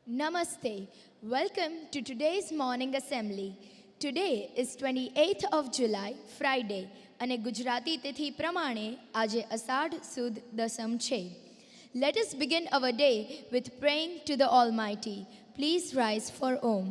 Namaste. Welcome to today's morning assembly. Today is 28th of July, Friday, અને ગુજરાતી તિથિ પ્રમાણે આજે અષાઢ સુદ દસમ છે. Let us begin our day with praying to the Almighty. Please rise for Om.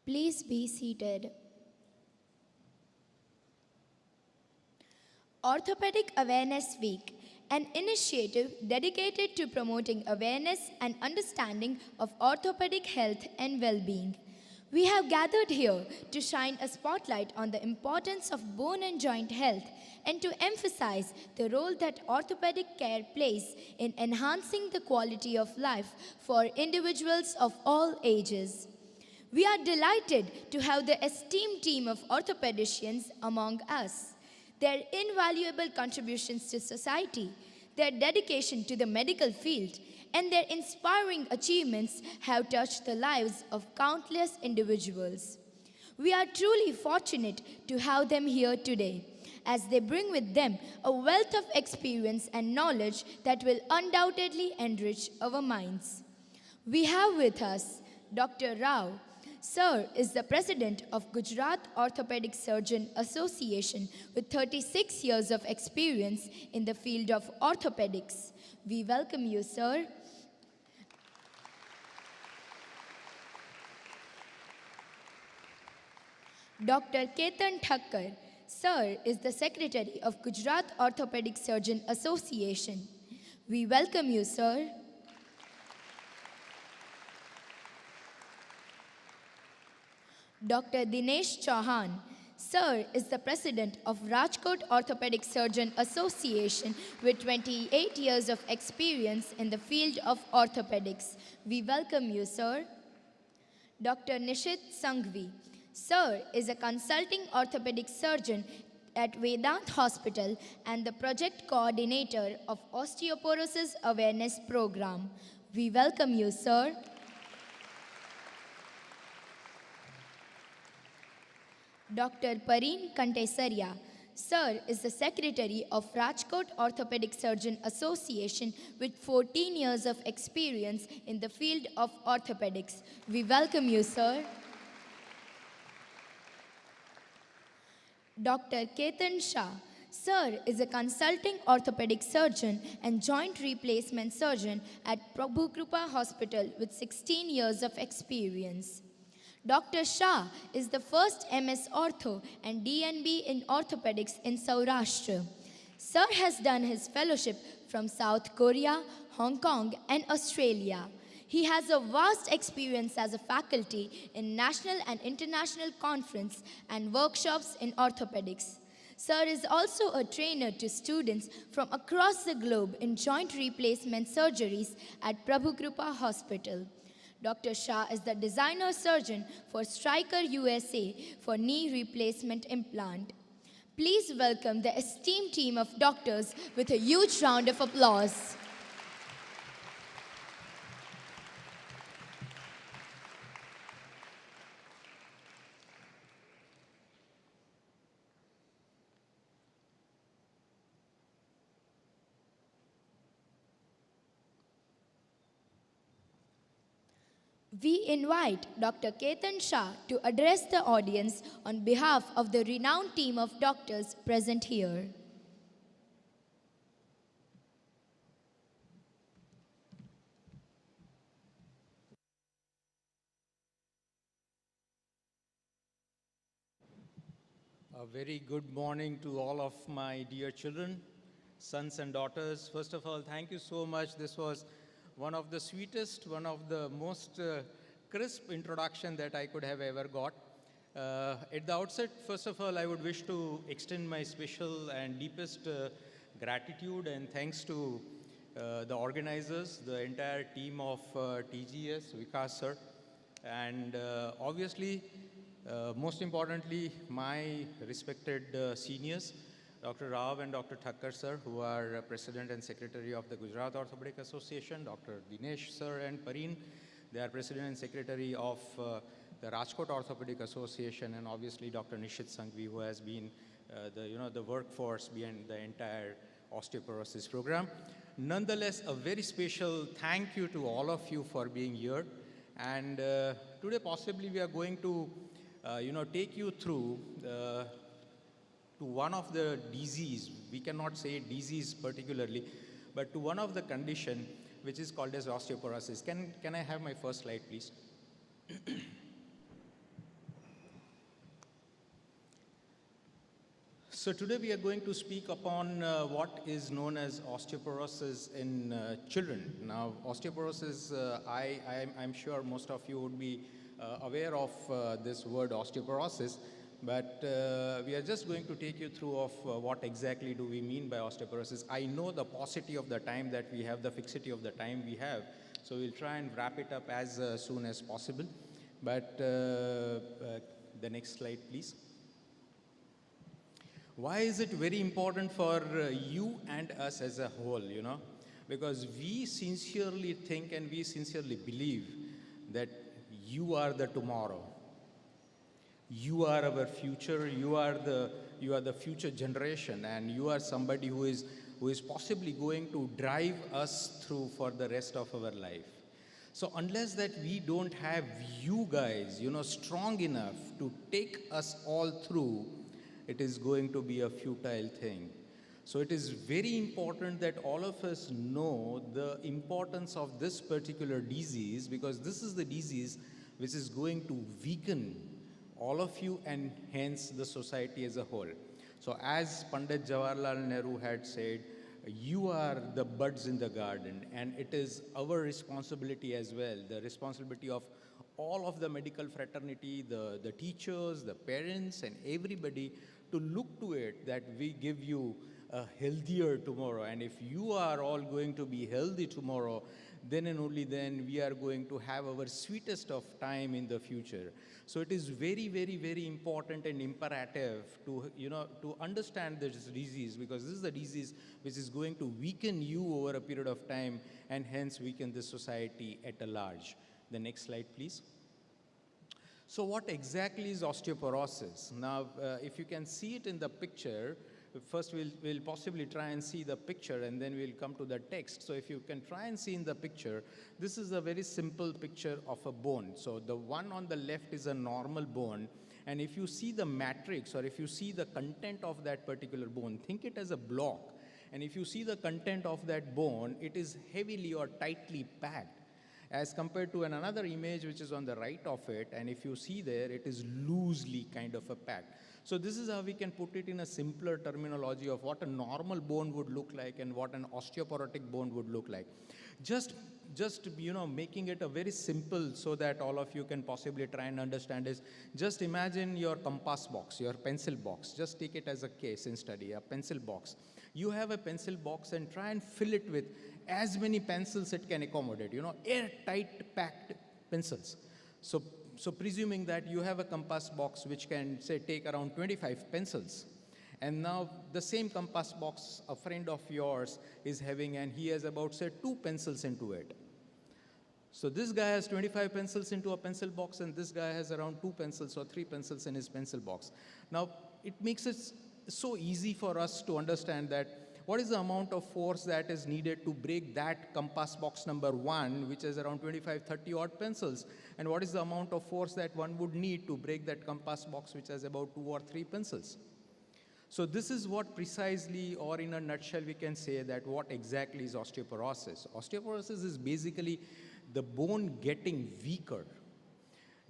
Please be seated. Orthopedic Awareness Week, an initiative dedicated to promoting awareness and understanding of orthopedic health and well-being. We have gathered here to shine a spotlight on the importance of bone and joint health and to emphasize the role that orthopedic care plays in enhancing the quality of life for individuals of all ages. We are delighted to have the esteemed team of orthopedicians among us. Their invaluable contributions to society, their dedication to the medical field, and their inspiring achievements have touched the lives of countless individuals. We are truly fortunate to have them here today, as they bring with them a wealth of experience and knowledge that will undoubtedly enrich our minds. We have with us Dr. Rao. Sir is the president of Gujarat Orthopedic Surgeon Association with 36 years of experience in the field of orthopedics. We welcome you, sir. Dr. Ketan Thakkar. Sir is the secretary of Gujarat Orthopedic Surgeon Association. We welcome you, sir. Dr. Dinesh Chauhan. Sir is the president of Rajkot Orthopedic Surgeon Association with 28 years of experience in the field of orthopedics. We welcome you, sir. Dr. Nishit Sanghvi. Sir is a consulting orthopedic surgeon at Vedant Hospital and the project coordinator of Osteoporosis Awareness Program. We welcome you, sir. Dr. Pareen Kantesaria. Sir is the secretary of Rajkot Orthopedic Surgeon Association with 14 years of experience in the field of orthopedics. We welcome you, sir. Dr. Ketan Shah. Sir is a consulting orthopedic surgeon and joint replacement surgeon at Prabhu Krupa Hospital with 16 years of experience. Dr. Shah is the first MS Ortho and DNB in orthopedics in Saurashtra. Sir has done his fellowship from South Korea, Hong Kong, and Australia. He has a vast experience as a faculty in national and international conference and workshops in orthopedics. Sir is also a trainer to students from across the globe in joint replacement surgeries at Prabhu Krupa Hospital. Dr. Shah is the designer surgeon for Stryker USA for knee replacement implant. Please welcome the esteemed team of doctors with a huge round of applause. We invite Dr. Ketan Shah to address the audience on behalf of the renowned team of doctors present here. A very good morning to all of my dear children, sons and daughters. First of all, thank you so much. This was one of the sweetest, one of the most crisp introduction that I could have ever got. At the outset, first of all, I would wish to extend my special and deepest gratitude and thanks to the organizers, the entire team of TGES, Vikas sir, and obviously, most importantly, my respected seniors, Dr. Rao and Dr. Thakkar sir, who are President and Secretary of the Gujarat Orthopedic Association, Dr. Dinesh sir and Pareen, they are President and Secretary of the Rajkot Orthopedic Association, and obviously Dr. Nishit Sanghvi, who has been the workforce behind the entire osteoporosis program. Nonetheless, a very special thank you to all of you for being here. And today possibly we are going to take you through to one of the disease, we cannot say disease particularly, but to one of the condition which is called as osteoporosis. Can I have my first slide, please? So today we are going to speak upon what is known as osteoporosis in children. Now, osteoporosis, I'm sure most of you would be aware of this word osteoporosis, but we are just going to take you through of what exactly do we mean by osteoporosis. I know the paucity of the time that we have, the fixity of the time we have, so we'll try and wrap it up as soon as possible. But the next slide, please. Why is it very important for you and us as a whole, Because we sincerely think and we sincerely believe that you are the tomorrow. You are our future, you are the future generation, and you are somebody who is possibly going to drive us through for the rest of our life. So unless that we don't have you guys, strong enough to take us all through, it is going to be a futile thing. So it is very important that all of us know the importance of this particular disease, because this is the disease which is going to weaken all of you and hence the society as a whole. So as Pandit Jawaharlal Nehru had said, you are the buds in the garden, and it is our responsibility as well, the responsibility of all of the medical fraternity, the teachers, the parents, and everybody to look to it that we give you a healthier tomorrow. And if you are all going to be healthy tomorrow, then and only then we are going to have our sweetest of time in the future. So it is very, very, very important and imperative to, to understand this disease, because this is the disease which is going to weaken you over a period of time and hence weaken the society at a large. The next slide, please. So what exactly is osteoporosis? Now, if you can see it in the picture, first we'll possibly try and see the picture and then we'll come to the text. So if you can try and see in the picture, this is a very simple picture of a bone. So the one on the left is a normal bone. And if you see the matrix, or if you see the content of that particular bone, think it as a block. And if you see the content of that bone, it is heavily or tightly packed, as compared to another image which is on the right of it, and if you see there, it is loosely kind of a packed. So this is how we can put it in a simpler terminology of what a normal bone would look like and what an osteoporotic bone would look like. Just making it a very simple so that all of you can possibly try and understand is, just imagine your compass box, your pencil box. Just take it as a case in study, a pencil box. You have a pencil box and try and fill it with as many pencils it can accommodate, airtight packed pencils. So presuming that you have a compass box which can, say, take around 25 pencils, and now the same compass box a friend of yours is having, and he has about, say, 2 pencils into it. So this guy has 25 pencils into a pencil box, and this guy has around 2 pencils or 3 pencils in his pencil box. Now, it makes it so easy for us to understand that what is the amount of force that is needed to break that compass box number 1, which is around 25, 30 odd pencils, and what is the amount of force that one would need to break that compass box, which has about 2 or 3 pencils. So this is what precisely, or in a nutshell, we can say that what exactly is osteoporosis. Osteoporosis is basically the bone getting weaker.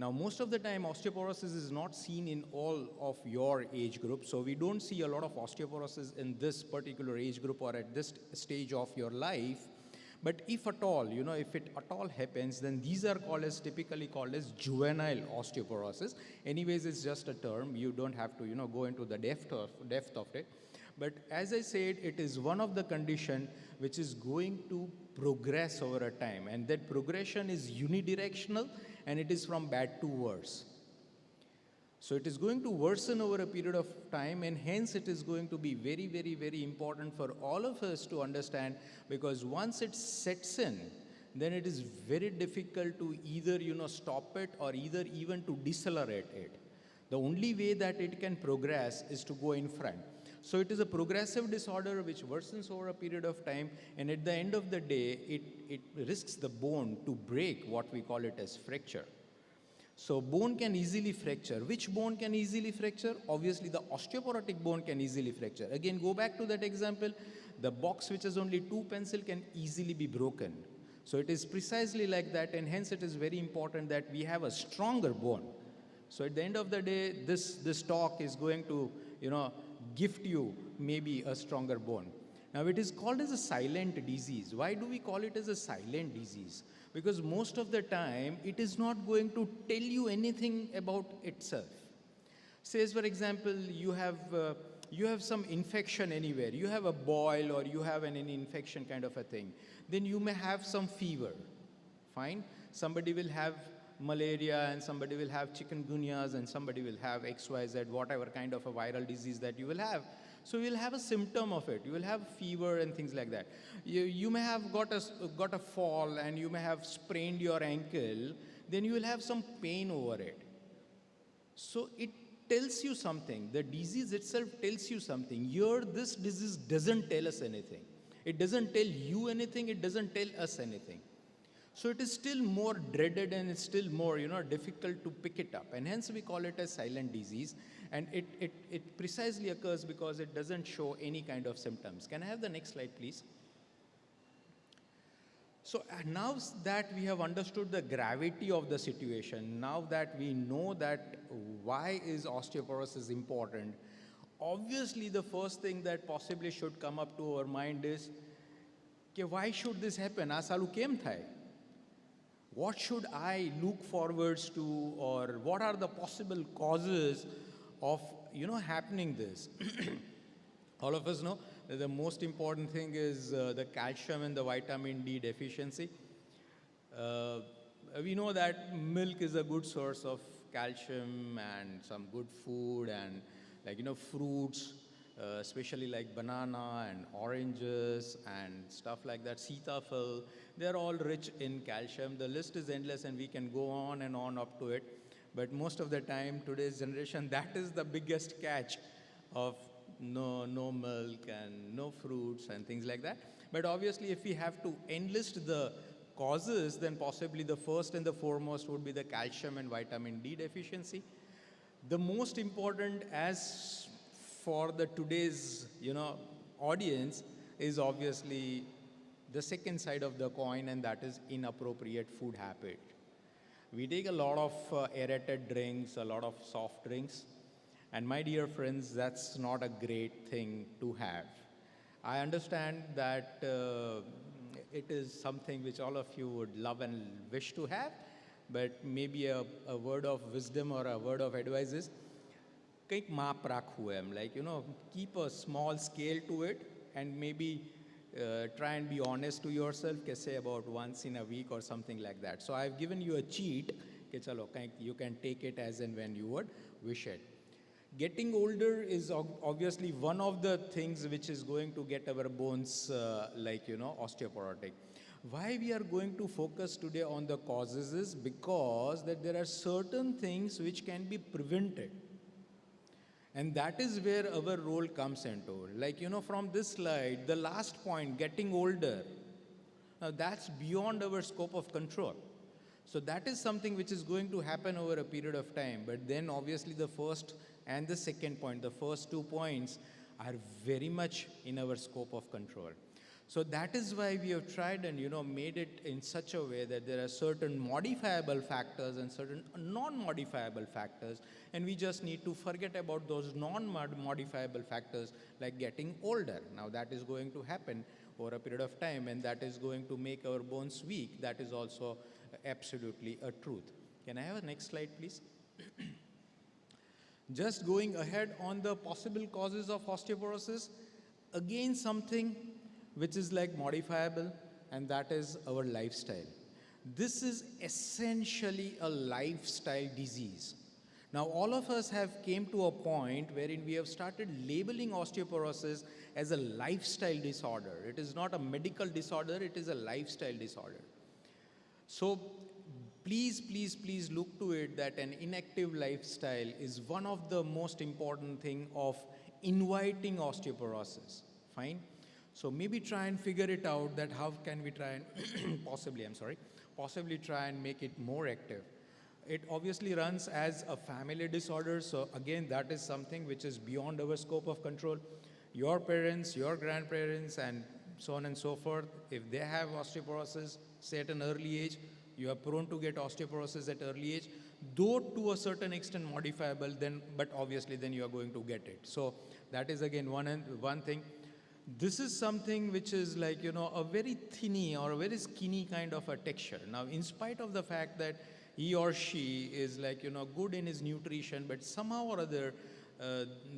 Now, most of the time, osteoporosis is not seen in all of your age group. So we don't see a lot of osteoporosis in this particular age group or at this stage of your life. But if at all, if it at all happens, then these are typically called as juvenile osteoporosis. Anyways, it's just a term. You don't have to, go into the depth of it. But as I said, it is one of the condition which is going to progress over a time. And that progression is unidirectional, and it is from bad to worse. So it is going to worsen over a period of time, and hence it is going to be very, very, very important for all of us to understand, because once it sets in, then it is very difficult to either, stop it or either even to decelerate it. The only way that it can progress is to go in front. So it is a progressive disorder which worsens over a period of time, and at the end of the day, it risks the bone to break, what we call it as fracture. So bone can easily fracture. Which bone can easily fracture? Obviously, the osteoporotic bone can easily fracture. Again, go back to that example. The box which has only 2 pencils can easily be broken. So it is precisely like that, and hence it is very important that we have a stronger bone. So at the end of the day, this talk is going to, gift you maybe a stronger bone. Now, it is called as a silent disease. Why do we call it as a silent disease? Because most of the time, it is not going to tell you anything about itself. Say, for example, you have some infection anywhere. You have a boil or you have an infection kind of a thing. Then you may have some fever. Fine. Somebody will have malaria, and somebody will have chikungunyas, and somebody will have XYZ, whatever kind of a viral disease that you will have. So you will have a symptom of it. You will have fever and things like that. You may have got a fall, and you may have sprained your ankle. Then you will have some pain over it. So it tells you something. The disease itself tells you something. Here, this disease doesn't tell us anything. It doesn't tell you anything. It doesn't tell us anything. So it is still more dreaded, and it's still more, difficult to pick it up. And hence we call it a silent disease. And it precisely occurs because it doesn't show any kind of symptoms. Can I have the next slide, please? So now that we have understood the gravity of the situation, now that we know that why is osteoporosis important, obviously the first thing that possibly should come up to our mind is, okay, why should this happen? Aa salu kem thai? What should I look forwards to, or what are the possible causes of, happening this? All of us know that the most important thing is the calcium and the vitamin D deficiency. We know that milk is a good source of calcium and some good food, and fruits, especially like banana and oranges and stuff like that, sitafal, they're all rich in calcium. The list is endless, and we can go on and on up to it. But most of the time, today's generation, that is the biggest catch of no milk and no fruits and things like that. But obviously, if we have to enlist the causes, then possibly the first and the foremost would be the calcium and vitamin D deficiency. The most important, as for the today's audience, is obviously the second side of the coin, and that is inappropriate food habit. We take a lot of aerated drinks, a lot of soft drinks, and my dear friends, that's not a great thing to have. I understand that it is something which all of you would love and wish to have, but maybe a word of wisdom or a word of advice is, keep a small scale to it, and maybe try and be honest to yourself, say about once in a week or something like that. So I've given you a cheat, you can take it as and when you would wish it. Getting older is obviously one of the things which is going to get our bones osteoporotic. Why we are going to focus today on the causes is because that there are certain things which can be prevented. And that is where our role comes into. Like, from this slide, the last point, getting older, now that's beyond our scope of control. So that is something which is going to happen over a period of time. But then obviously the first and the second point, the first 2 points are very much in our scope of control. So that is why we have tried and made it in such a way that there are certain modifiable factors and certain non-modifiable factors, and we just need to forget about those non-modifiable factors like getting older. Now that is going to happen over a period of time, and that is going to make our bones weak. That is also absolutely a truth. Can I have a next slide, please? Just going ahead on the possible causes of osteoporosis, again something which is like modifiable, and that is our lifestyle. This is essentially a lifestyle disease. Now all of us have came to a point wherein we have started labeling osteoporosis as a lifestyle disorder. It is not a medical disorder, it is a lifestyle disorder. So please, please, please look to it that an inactive lifestyle is one of the most important thing of inviting osteoporosis. Fine? So maybe try and figure it out that how can we try and possibly try and make it more active. It obviously runs as a family disorder. So again, that is something which is beyond our scope of control. Your parents, your grandparents, and so on and so forth, if they have osteoporosis, say at an early age, you are prone to get osteoporosis at early age, though to a certain extent modifiable, then, but obviously then you are going to get it. So that is again one thing. This is something which is like, a very thinny or a very skinny kind of a texture. Now, in spite of the fact that he or she is like, good in his nutrition, but somehow or other,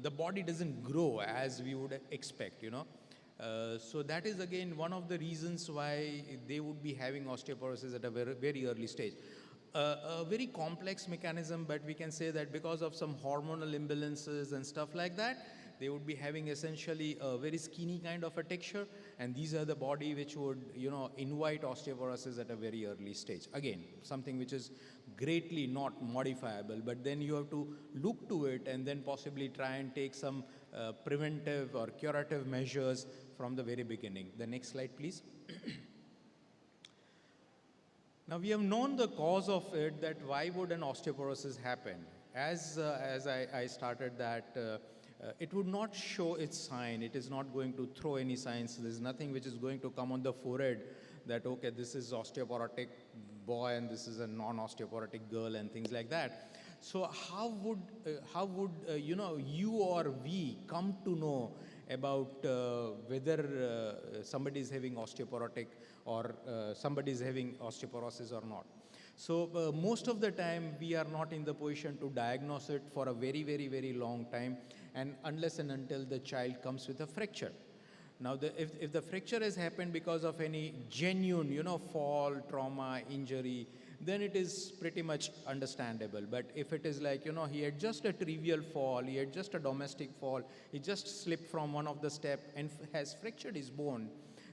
the body doesn't grow as we would expect, So that is again one of the reasons why they would be having osteoporosis at a very, very early stage. A very complex mechanism, but we can say that because of some hormonal imbalances and stuff like that, they would be having essentially a very skinny kind of a texture, and these are the body which would, invite osteoporosis at a very early stage. Again, something which is greatly not modifiable, but then you have to look to it and then possibly try and take some preventive or curative measures from the very beginning. The next slide, please. Now we have known the cause of it, that why would an osteoporosis happen? As I started that, it would not show its sign. It is not going to throw any signs. There's nothing which is going to come on the forehead that, okay, this is osteoporotic boy and this is a non-osteoporotic girl and things like that. So how would you or we come to know about whether somebody is having osteoporotic or somebody is having osteoporosis or not? So most of the time we are not in the position to diagnose it for a very, very, very long time, and unless and until the child comes with a fracture. Now, if the fracture has happened because of any genuine, fall, trauma, injury, then it is pretty much understandable. But if it is like, he had just a trivial fall, he had just a domestic fall, he just slipped from one of the steps and has fractured his bone,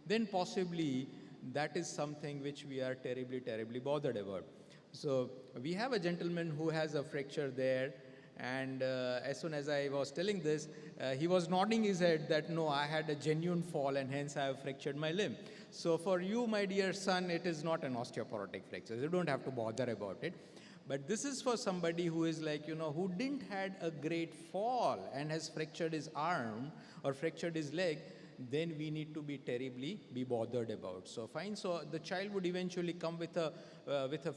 then possibly that is something which we are terribly, terribly bothered about. So we have a gentleman who has a fracture there, and as soon as I was telling this, he was nodding his head that no, I had a genuine fall and hence I have fractured my limb. So for you, my dear son, it is not an osteoporotic fracture. You don't have to bother about it. But this is for somebody who is like, who didn't had a great fall and has fractured his arm or fractured his leg, then we need to be terribly bothered about. So fine, so the child would eventually come with a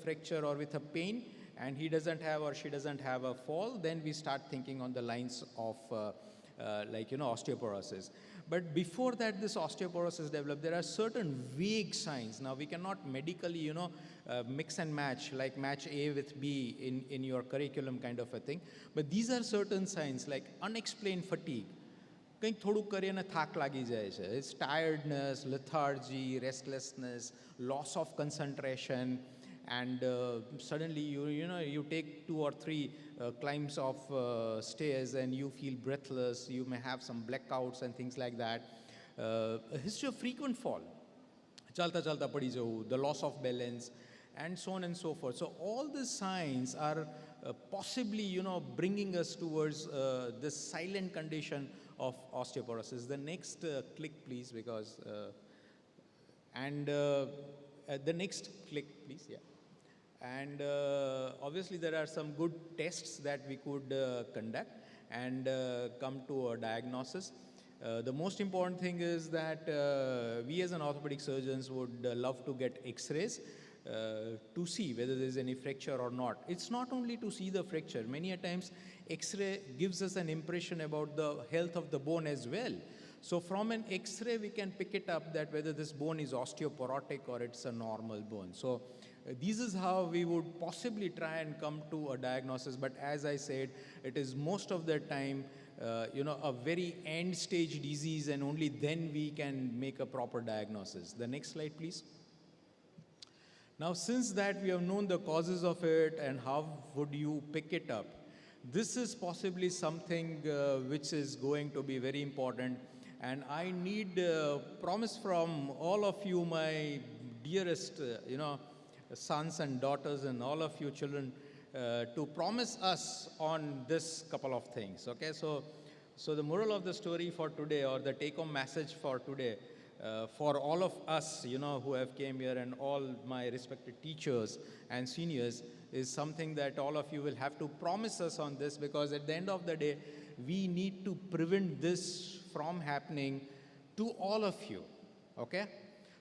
fracture or with a pain, and he doesn't have or she doesn't have a fall, then we start thinking on the lines of osteoporosis. But before that, this osteoporosis developed, there are certain vague signs. Now we cannot medically, mix and match, like match A with B in your curriculum kind of a thing. But these are certain signs like unexplained fatigue. કંઈક થોડુંક કરી અને થાક લાગી જાય છે. It's tiredness, lethargy, restlessness, loss of concentration, and suddenly you take 2 or 3 climbs of stairs and you feel breathless. You may have some blackouts and things like that. A history of frequent fall, ચાલતા ચાલતા પડી જવું, the loss of balance, and so on and so forth. So all these signs are possibly, bringing us towards this silent condition of osteoporosis. The next click, please, because, the next click, please, yeah. And obviously there are some good tests that we could conduct and come to a diagnosis. The most important thing is that we as an orthopedic surgeons would love to get x-rays to see whether there is any fracture or not. It's not only to see the fracture. Many a times x-ray gives us an impression about the health of the bone as well. So from an x-ray we can pick it up that whether this bone is osteoporotic or it's a normal bone. So this is how we would possibly try and come to a diagnosis, but as I said, it is most of the time a very end stage disease, and only then we can make a proper diagnosis. The next slide, please. Now, since that we have known the causes of it and how would you pick it up, this is possibly something which is going to be very important, and I need promise from all of you, my dearest, sons and daughters and all of you children, to promise us on this couple of things. Okay, so the moral of the story for today, or the take-home message for today, for all of us, who have came here, and all my respected teachers and seniors, is something that all of you will have to promise us on this, because at the end of the day, we need to prevent this from happening to all of you. Okay.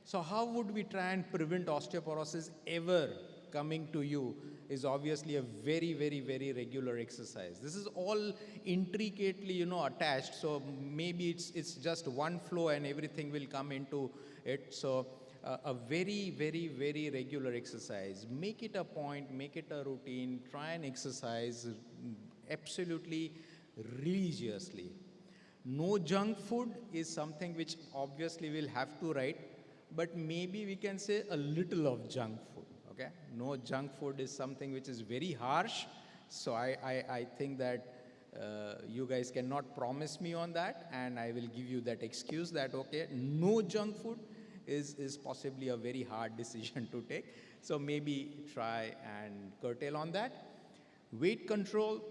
So how would we try and prevent osteoporosis ever coming to you is obviously a very, very, very regular exercise. This is all intricately, attached. So maybe it's just one flow and everything will come into it. So a very, very, very regular exercise. Make it a point, make it a routine, try and exercise absolutely religiously. No junk food is something which obviously we'll have to write, but maybe we can say a little of junk food, okay? No junk food is something which is very harsh, so I think that you guys cannot promise me on that, and I will give you that excuse that, okay, no junk food is possibly a very hard decision to take, so maybe try and curtail on that. Weight control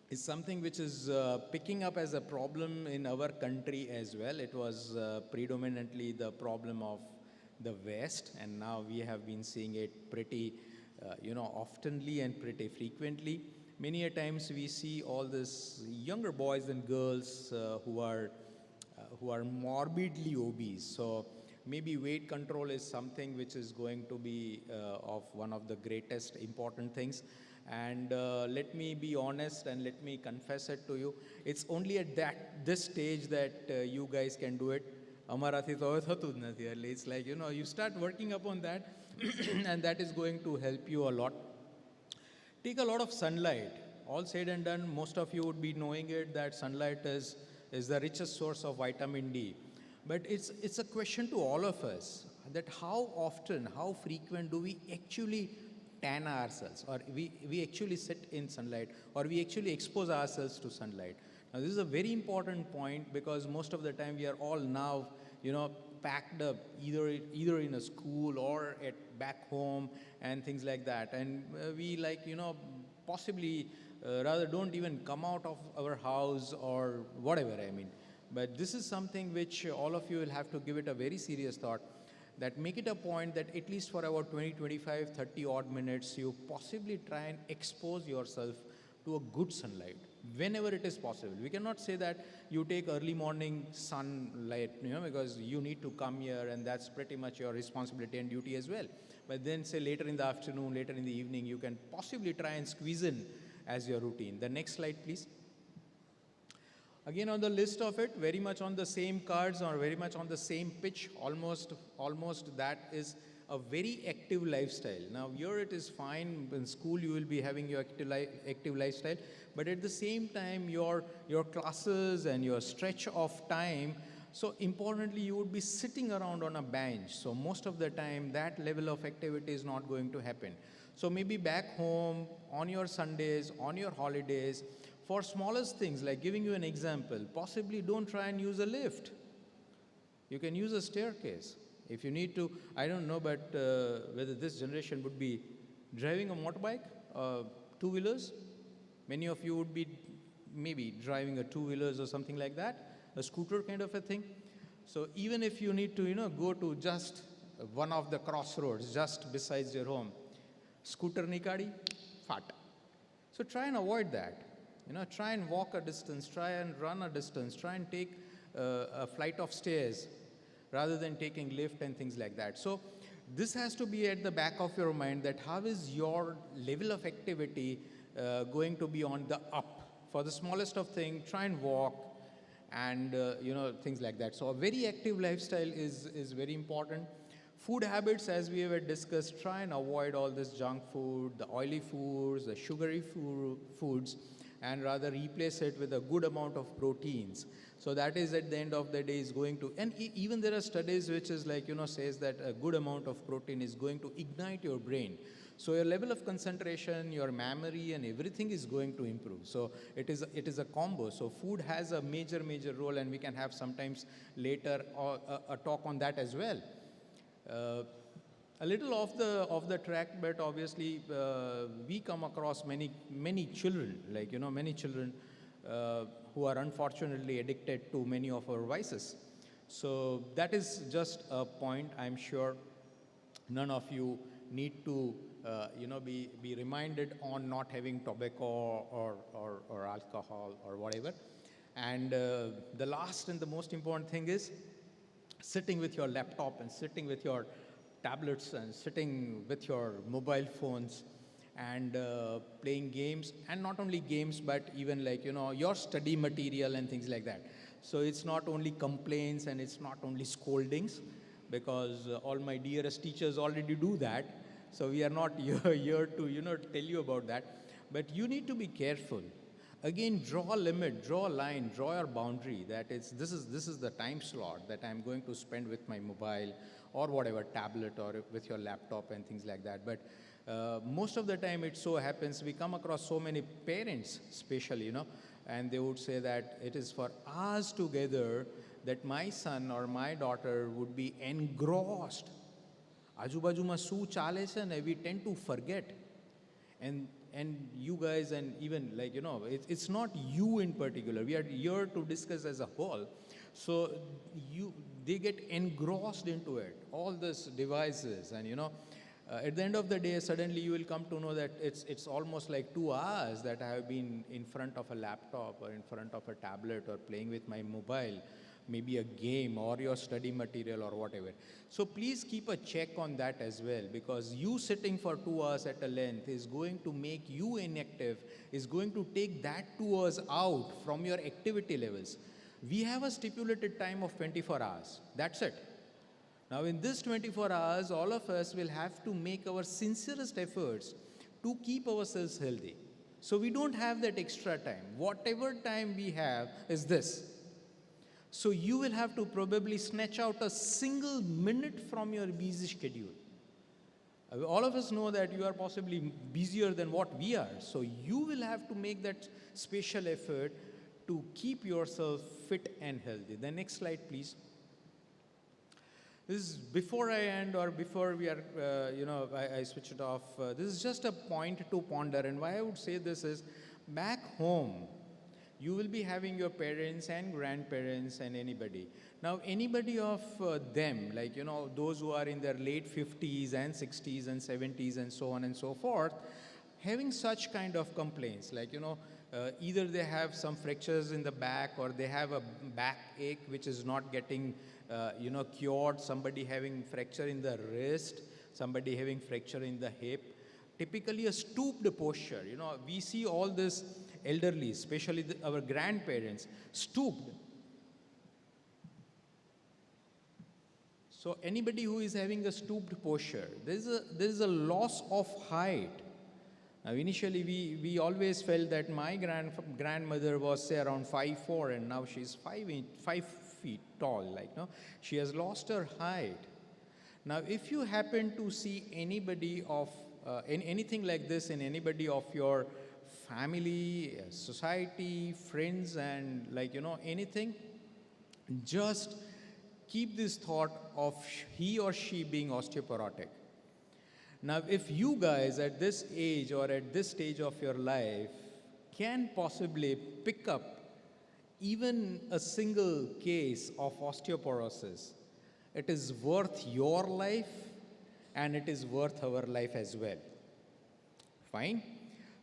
is something which is picking up as a problem in our country as well. It was predominantly the problem of the West, and now we have been seeing it pretty, oftenly and pretty frequently. Many a times we see all these younger boys and girls who are morbidly obese. So maybe weight control is something which is going to be of one of the greatest important things. And let me be honest and let me confess it to you. It's only at this stage that you guys can do it. It's like, you start working upon that and that is going to help you a lot. Take a lot of sunlight. All said and done, most of you would be knowing it that sunlight is the richest source of vitamin D. But it's a question to all of us that how often, how frequent do we actually tan ourselves, or we actually sit in sunlight, or we actually expose ourselves to sunlight. Now this is a very important point, because most of the time we are all now, packed up either in a school or at back home and things like that, and we possibly rather don't even come out of our house or whatever, I mean. But this is something which all of you will have to give it a very serious thought, that make it a point that at least for about 20, 25, 30 odd minutes, you possibly try and expose yourself to a good sunlight whenever it is possible. We cannot say that you take early morning sunlight, because you need to come here and that's pretty much your responsibility and duty as well. But then say later in the afternoon, later in the evening, you can possibly try and squeeze in as your routine. The next slide, please. Again, on the list of it, very much on the same cards or very much on the same pitch, almost that is a very active lifestyle. Now here it is fine, in school you will be having your active lifestyle, but at the same time your classes and your stretch of time, so importantly you would be sitting around on a bench. So most of the time that level of activity is not going to happen. So maybe back home, on your Sundays, on your holidays, for smallest things, like giving you an example, possibly don't try and use a lift. You can use a staircase. If you need to, I don't know, but whether this generation would be driving a motorbike, two-wheelers. Many of you would be maybe driving a two-wheelers or something like that, a scooter kind of a thing. So even if you need to, go to just one of the crossroads just besides your home, scooter nikadi, fat. So try and avoid that. Try and walk a distance, try and run a distance, try and take a flight of stairs rather than taking lift and things like that. So this has to be at the back of your mind, that how is your level of activity going to be on the up. For the smallest of things, try and walk and things like that. So a very active lifestyle is very important. Food habits, as we have discussed, try and avoid all this junk food, the oily foods, the sugary foods, and rather replace it with a good amount of proteins. So that is, at the end of the day, is going to, and even there are studies which is like, says that a good amount of protein is going to ignite your brain. So your level of concentration, your memory, and everything is going to improve. So it is a combo. So food has a major role, and we can have sometimes later a talk on that as well. A little off the track, but obviously we come across many children, like many children who are unfortunately addicted to many of our vices. So that is just a point. I'm sure none of you need to be reminded on not having tobacco or alcohol or whatever. And the last and the most important thing is sitting with your laptop and sitting with your tablets and sitting with your mobile phones and playing games, and not only games, but even like, your study material and things like that. So it's not only complaints and it's not only scoldings, because all my dearest teachers already do that. So we are not here to, tell you about that. But you need to be careful. Again, draw a limit, draw a line, draw your boundary, that this is the time slot that I'm going to spend with my mobile or whatever, tablet or with your laptop and things like that. But most of the time it so happens, we come across so many parents especially, and they would say that it is for hours together that my son or my daughter would be engrossed. Ajubajuma su chale se ne, we tend to forget. And you guys, and even like, it's not you in particular. We are here to discuss as a whole. So they get engrossed into it, all these devices, and at the end of the day, suddenly you will come to know that it's almost like 2 hours that I have been in front of a laptop or in front of a tablet or playing with my mobile, maybe a game or your study material or whatever. So please keep a check on that as well, because you sitting for 2 hours at a length is going to make you inactive, is going to take that 2 hours out from your activity levels. We have a stipulated time of 24 hours. That's it. Now in this 24 hours, all of us will have to make our sincerest efforts to keep ourselves healthy. So we don't have that extra time. Whatever time we have is this. So you will have to probably snatch out a single minute from your busy schedule. All of us know that you are possibly busier than what we are. So you will have to make that special effort to keep yourself fit and healthy. The next slide, please. This is before I end or before we are, I switch it off. This is just a point to ponder. And why I would say this is, back home, you will be having your parents and grandparents and anybody. Now, anybody of them, like, those who are in their late 50s and 60s and 70s and so on and so forth, having such kind of complaints, like, either they have some fractures in the back or they have a backache which is not getting, cured, somebody having fracture in the wrist, somebody having fracture in the hip, typically a stooped posture. We see all this elderly, especially our grandparents, stooped. So anybody who is having a stooped posture, there is a loss of height. Now initially we always felt that my grandmother was say around 5'4", and now she's 5 feet tall, she has lost her height. Now if you happen to see anybody of anything like this in anybody of your family, society, friends, and anything, just keep this thought of he or she being osteoporotic. Now, if you guys at this age or at this stage of your life can possibly pick up even a single case of osteoporosis, it is worth your life and it is worth our life as well. Fine?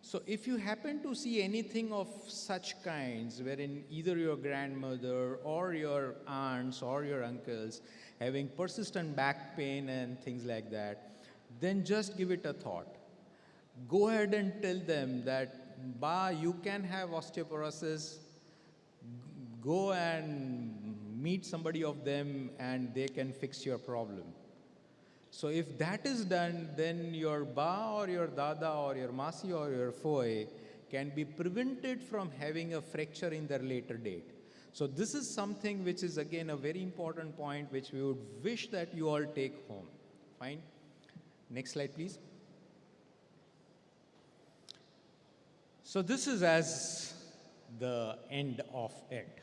So if you happen to see anything of such kinds, wherein either your grandmother or your aunts or your uncles having persistent back pain and things like that, then just give it a thought. Go ahead and tell them that, Ba, you can have osteoporosis. Go and meet somebody of them and they can fix your problem. So if that is done, then your ba or your dada or your masi or your foy can be prevented from having a fracture in their later date. So this is something which is again a very important point which we would wish that you all take home. Fine? Next slide, please. So this is as the end of it.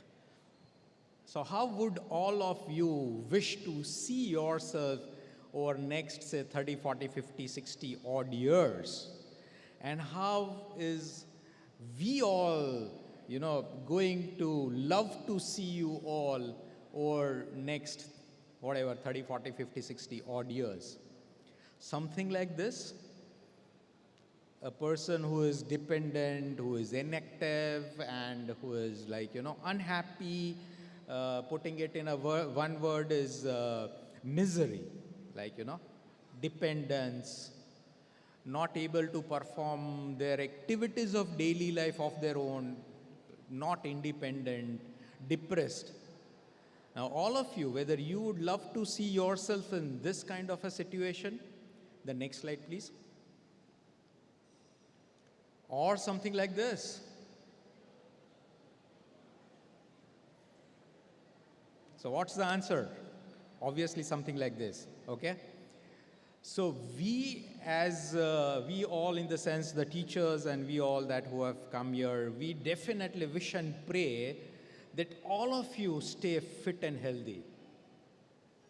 So how would all of you wish to see yourself over next, say, 30, 40, 50, 60 odd years? And how is we all, going to love to see you all over next, whatever, 30, 40, 50, 60 odd years? Something like this. A person who is dependent, who is inactive, and who is unhappy, putting it in one word is misery. Dependence, not able to perform their activities of daily life of their own, not independent, depressed. Now, all of you, whether you would love to see yourself in this kind of a situation, the next slide, please. Or something like this. So what's the answer? Obviously something like this, okay? So we all in the sense, the teachers and we all that who have come here, we definitely wish and pray that all of you stay fit and healthy,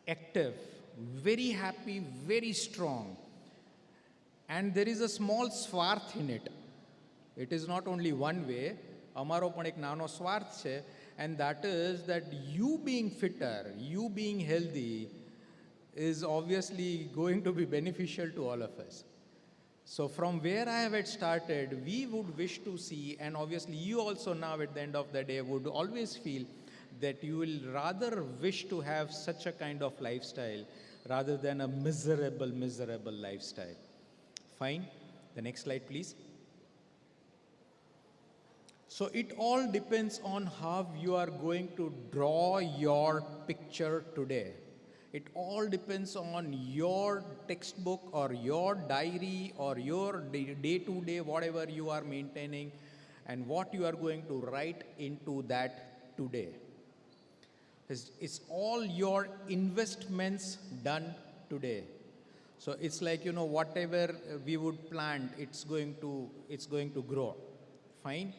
active, very happy, very strong. And there is a small swarth in it. It is not only one way, amaro પણ એક નાનો સ્વાર્થ છે, and that is that you being fitter, you being healthy is obviously going to be beneficial to all of us. So from where I have started, we would wish to see, and obviously you also now at the end of the day would always feel that you will rather wish to have such a kind of lifestyle rather than a miserable lifestyle. Fine? The next slide, please. So it all depends on how you are going to draw your picture today. It all depends on your textbook or your diary or your day-to-day, whatever you are maintaining, and what you are going to write into that today. It's all your investments done today. So it's like, whatever we would plant, it's going to grow. Fine?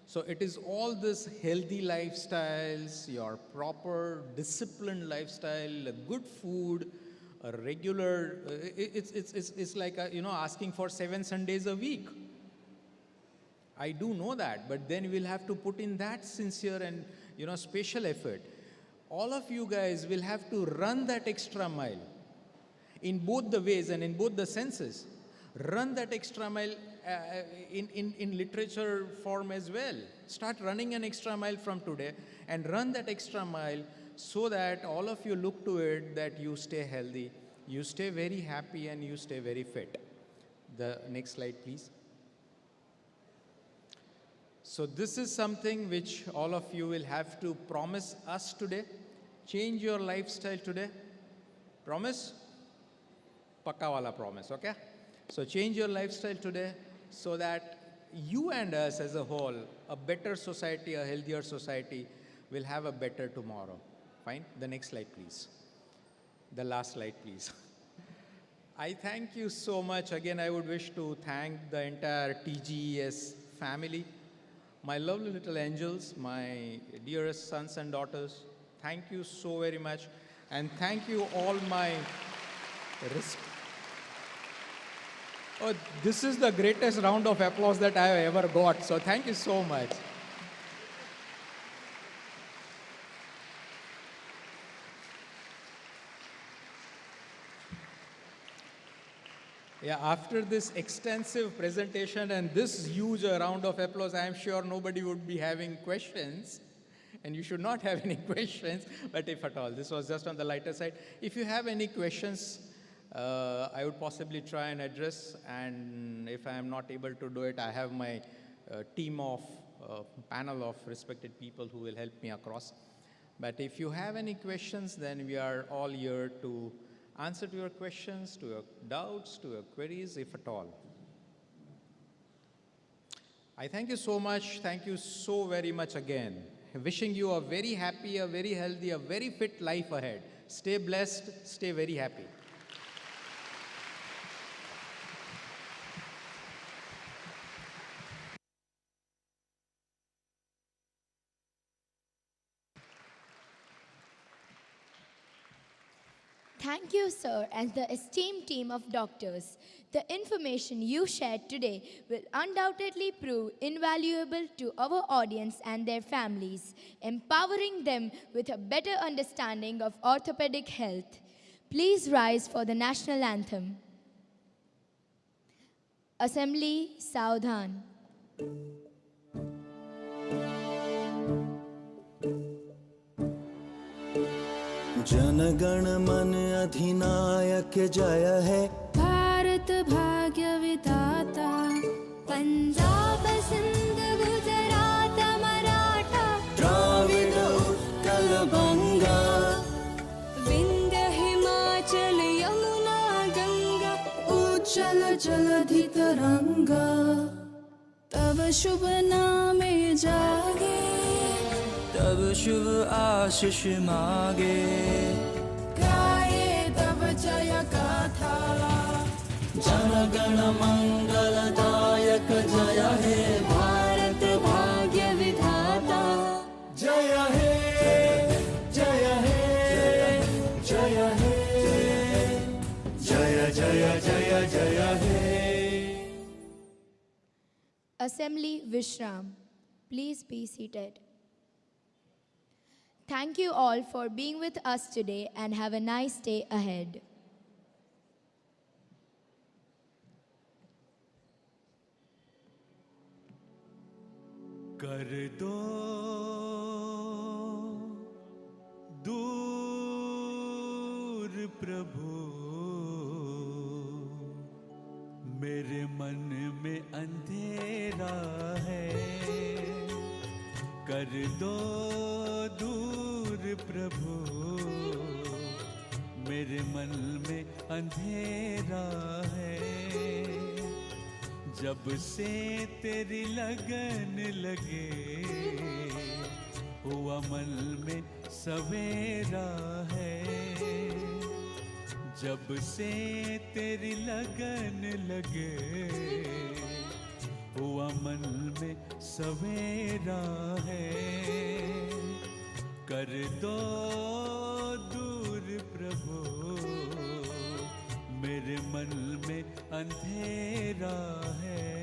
So it is all this healthy lifestyles, your proper disciplined lifestyle, good food, a regular, it's like, asking for 7 Sundays a week. I do know that, but then we'll have to put in that sincere and, special effort. All of you guys will have to run that extra mile in both the ways and in both the senses. Run that extra mile in literature form as well. Start running an extra mile from today and run that extra mile so that all of you look to it that you stay healthy, you stay very happy, and you stay very fit. The next slide, please. So this is something which all of you will have to promise us today. Change your lifestyle today. Promise? Pakka wala promise, okay? So change your lifestyle today so that you and us as a whole, a better society, a healthier society, will have a better tomorrow. Fine? The next slide, please. The last slide, please. I thank you so much. Again, I would wish to thank the entire TGES family, my lovely little angels, my dearest sons and daughters. Thank you so very much. And thank you all my Oh, this is the greatest round of applause that I have ever got. So thank you so much. Yeah, after this extensive presentation and this huge round of applause, I am sure nobody would be having questions. And you should not have any questions, but if at all, this was just on the lighter side. If you have any questions, I would possibly try and address, and if I am not able to do it, I have my team of panel of respected people who will help me across. But if you have any questions, then we are all here to answer to your questions, to your doubts, to your queries, if at all. I thank you so much. Thank you so very much again. Wishing you a very happy, a very healthy, a very fit life ahead. Stay blessed, stay very happy. Thank you, sir, and the esteemed team of doctors. The information you shared today will undoubtedly prove invaluable to our audience and their families, empowering them with a better understanding of orthopedic health. Please rise for the national anthem. Assembly, Saudhan. जनगण मन अधिनायक जय है, भारत भाग्य विधाता। पंजाब सिंध गुजरात मराठा, द्राविड उत्कल बंगा, विंध्य हिमाचल यमुना गंगा, उज्जल जलधि तरंगा। तब शुभ नामे जागे, तब शुभ आशीष मागे, गाये तब जय गाथा। जनगण मंगलदायक जय हे, भारत भाग्य विधाता। जय हे, जय हे, जय हे, जय जय जय जय हे। Assembly, Vishram. Please be seated. Thank you all for being with us today and have a nice day ahead. कर दो दूर प्रभु मेरे मन में अंधेरा है, कर दो दूर प्रभु मेरे मन में अंधेरा है। जब से तेरी लगन लगे हुआ मन में सवेरा है, जब से तेरी लगन लगे हुआ मन में सवेरा है। कर दो दूर प्रभु मेरे मन में अंधेरा है।